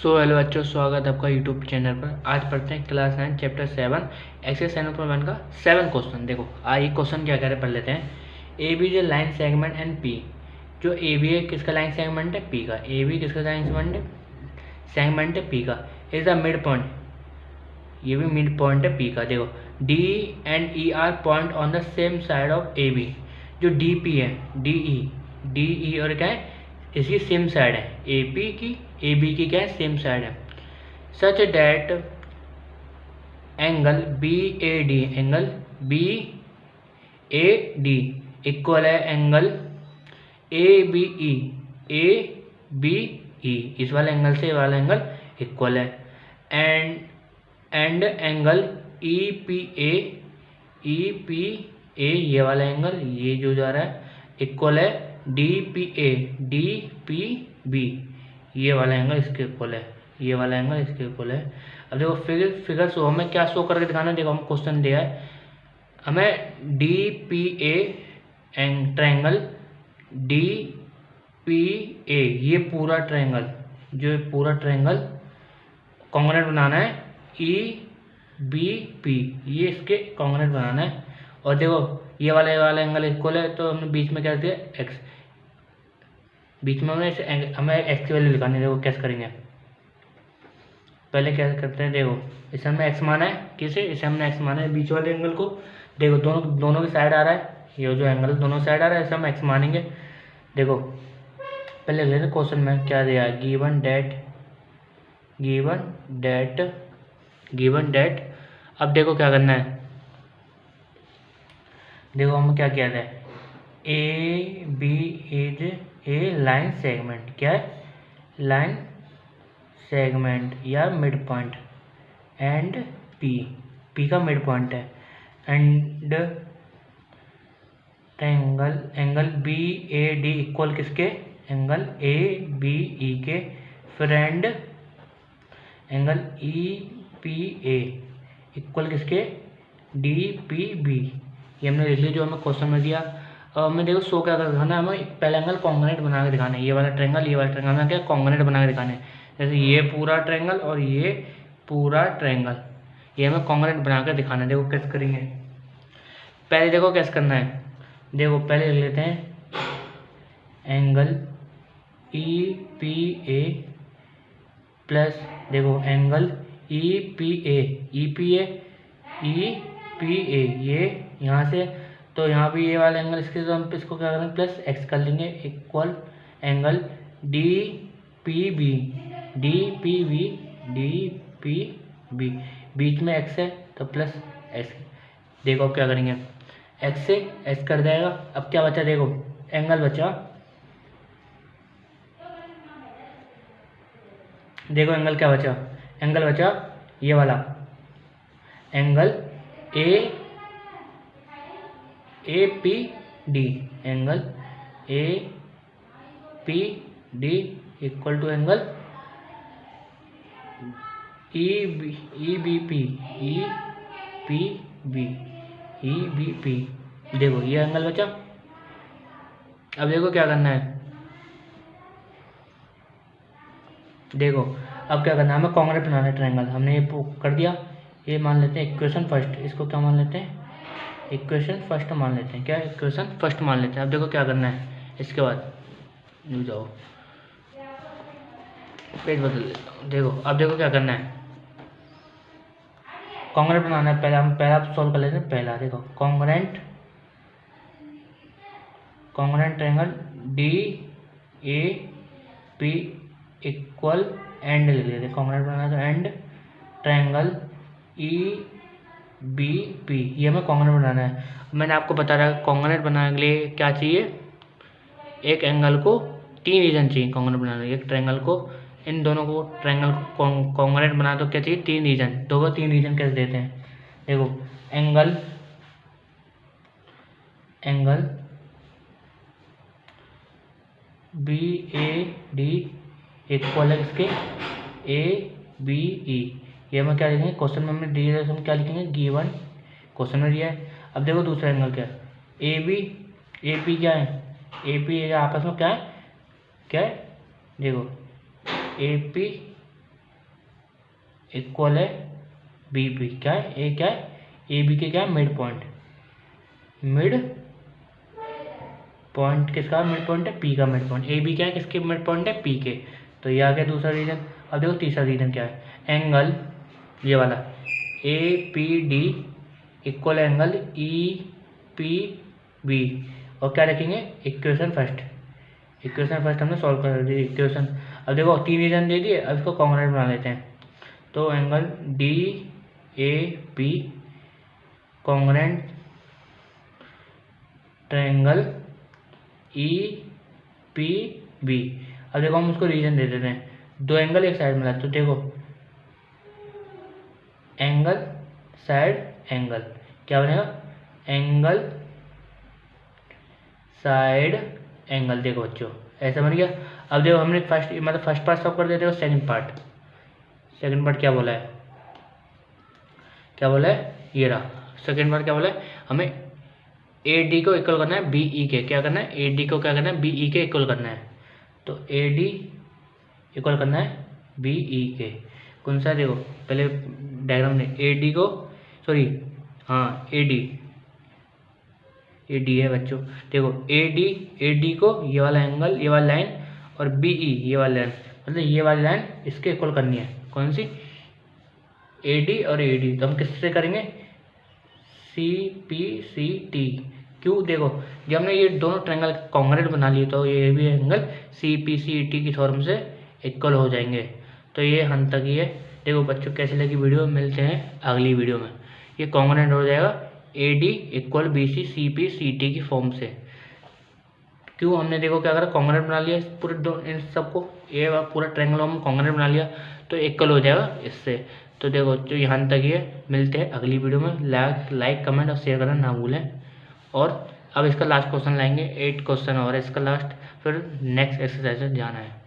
Hello बच्चों, स्वागत है आपका यूट्यूब चैनल पर। आज पढ़ते हैं क्लास 9 चैप्टर 7 एक्सरसाइज 7.1 का 7 क्वेश्चन। देखो आइए क्वेश्चन क्या कह रहे पढ़ लेते हैं। ए बी जो लाइन सेगमेंट एंड पी, जो ए बी है किसका लाइन सेगमेंट है, पी का। ए बी किसका लाइन सेगमेंट है, पी का। इज द मिड पॉइंट, ये भी मिड पॉइंट है पी का। देखो D and E are point on the same side of A B. जो डी पी है, डी ई और क्या है, इसकी सेम साइड है। ए पी की ए बी की क्या है, सेम साइड है। Such that angle B A D equal है एंगल ए बी ई, इस वाले एंगल से ये वाला एंगल इक्वल है। And angle E P A ये वाला एंगल, ये जो जा रहा है, इक्वल है डी पी बी, ये वाला एंगल इसके इक्वल है, ये वाला एंगल इसके इक्वल है। अब देखो फिगर शो, हमें क्या शो करके दिखाना है। देखो हम क्वेश्चन दिया है हमें D P A triangle D P A, ये पूरा ट्रायंगल, जो पूरा ट्रायंगल कॉन्ग्रुएंट बनाना है। ई बी पी, ये इसके कॉन्ग्रुएंट बनाना है। और देखो ये वाला एंगल इक्वल है, तो हमने बीच में क्या दिया, एक्स। बीच में हमें एक्स की वैल्यू निकालनी है। देखो कैसे करेंगे, पहले क्या करते हैं। देखो इसे हमने एक्स माना है, किसे, इसे हमने एक्स माना है बीच वाले एंगल को। देखो दोनों की साइड आ रहा है, ये जो एंगल दोनों साइड आ रहा है, इसे हम एक्स मानेंगे। देखो पहले लेते हैं क्वेश्चन में क्या दिया है, गिवन डेट। अब देखो क्या करना है। देखो हम क्या किया था, A B is a line segment, क्या है, लाइन सेगमेंट या मिड पॉइंट, एंड पी का मिड पॉइंट है। And angle B A D equal किसके, एंगल ए बी ई के। फिर and angle E P A equal किसके, डी पी बी। ये हमने लिख लिया जो हमें क्वेश्चन में दिया। अब हमें देखो शो क्या कर दिखाना है, हमें पहला एंगल कॉन्ग्रुएंट बना के दिखाना है। ये वाला ट्रायंगल हमें क्या कॉन्ग्रुएंट बना के दिखाना है। जैसे ये पूरा ट्रायंगल और ये पूरा ट्रायंगल, ये हमें कॉन्ग्रुएंट बना कर दिखाना है। देखो कैसे करेंगे, पहले देखो कैसे करना है। देखो पहले लिख लेते हैं एंगल ई पी ए प्लस, देखो एंगल ई पी ए, ये यहाँ से, तो यहाँ भी ये वाला एंगल इसके, तो हम इसको क्या करेंगे, प्लस एक्स कर लेंगे, equal angle d P b, बीच में एक्स है तो प्लस एक्स। देखो अब क्या करेंगे, एक्स से एक्स कर जाएगा। अब क्या बचा, देखो एंगल बचा, देखो एंगल क्या बचा, एंगल बचा ये वाला angle A P D, angle A P D equal to angle E B P. देखो ये एंगल बचा। अब देखो क्या करना है, देखो अब क्या करना है, हमें कॉन्ग्रुएंट बनाना है ट्रायंगल। हमने ये कर दिया, ये मान लेते हैं इक्वेशन फर्स्ट, इसको क्या मान लेते हैं, इक्वेशन फर्स्ट मान लेते हैं। क्या इक्वेशन फर्स्ट मान लेते हैं। अब देखो क्या करना है, इसके बाद जाओ पेज बदल देता हूँ। देखो अब देखो क्या करना है, कॉन्ग्रुएंट बनाना है। पहला सॉल्व कर लेते हैं। पहला देखो congruent triangle D A P equal and लिख लेते हैं। कॉन्ग्रुएंट बनाना है तो and triangle E B P, ये हमें कॉन्ग्रुएंट बनाना है। मैंने आपको बता रहा है कॉन्ग्रुएंट बनाने के लिए क्या चाहिए, एक एंगल को 3 रीजन चाहिए कॉन्ग्रुएंट बनाने के लिए। एक ट्रायंगल को, इन दोनों को ट्रायंगल को कॉन्ग्रुएंट बनाना तो क्या चाहिए, 3 रीजन। दो 3 रीजन कैसे देते हैं, देखो angle B A D equal है इसके ए बी ई, ये हमें क्या लिखेंगे, क्वेश्चन में हमने दिया है, हम क्या लिखेंगे, गिवन क्वेश्चन में दिया है। अब देखो दूसरा एंगल क्या है, ए पी क्या है, ए पी आपस में क्या है, देखो ए पी इक्वल है बी पी, क्या है ए, क्या है ए बी के क्या है मिड पॉइंट, मिड पॉइंट किसका मिड पॉइंट है पी का मिड पॉइंट, ए बी क्या है किसके मिड पॉइंट है पी के। तो ये आ गया दूसरा रीजन। अब देखो तीसरा रीजन क्या है, एंगल ये वाला A P D equal angle E P B, और क्या रखेंगे इक्वेशन फर्स्ट, इक्वेशन फर्स्ट हमने सॉल्व कर दी इक्वेशन। अब देखो 3 रीजन दे दिए, अब इसको कॉन्ग्रुएंट बना लेते हैं। तो angle D A P congruent triangle E P B. अब देखो हम उसको रीजन दे देते हैं, 2 एंगल एक साइड मिला, तो देखो एंगल साइड एंगल क्या बनेगा, एंगल साइड एंगल। देखो बच्चों ऐसा बन गया। अब देखो हमने फर्स्ट पार्ट सॉल्व कर देते हो, सेकंड पार्ट क्या बोला है, क्या बोला है ये रहा सेकंड पार्ट क्या बोला है, हमें ए डी को इक्वल करना है बी ई के, क्या करना है ए डी को क्या करना है बी ई के इक्वल करना है। तो ए डी इक्वल करना है बी ई के, कौन सा देखो पहले डायग्राम में ए डी को सॉरी हाँ ए डी है बच्चों। देखो ए डी को ये वाला एंगल ये वाला लाइन और बी ई ये वाला लाइन, मतलब ये वाली लाइन इसके इक्वल करनी है, कौन सी ए डी और ए डी। तो हम किससे करेंगे सी पी सी टी, क्यों देखो जब हमने ये दोनों ट्रायंगल कॉन्ग्रुएंट बना लिए तो ये भी angle C P C T की फॉर्म से इक्वल हो जाएंगे। तो ये हम तक ही है। देखो बच्चों कैसी लगी वीडियो, मिलते हैं अगली वीडियो में। ये कॉन्ग्रुएंट हो जाएगा A D equal B C C P C T की फॉर्म से। क्यों हमने देखो क्या करा कॉन्ग्रुएंट बना लिया पूरे इन सबको, ये पूरा ट्रायंगल हम कॉन्ग्रुएंट बना लिया तो इक्वल हो जाएगा इससे। तो देखो जो यहाँ तक ही है, मिलते हैं अगली वीडियो में। लाइक कमेंट और शेयर करना ना भूलें। और अब इसका लास्ट क्वेश्चन लाएंगे, 8 क्वेश्चन और इसका लास्ट, फिर नेक्स्ट एक्सरसाइज में जाना है।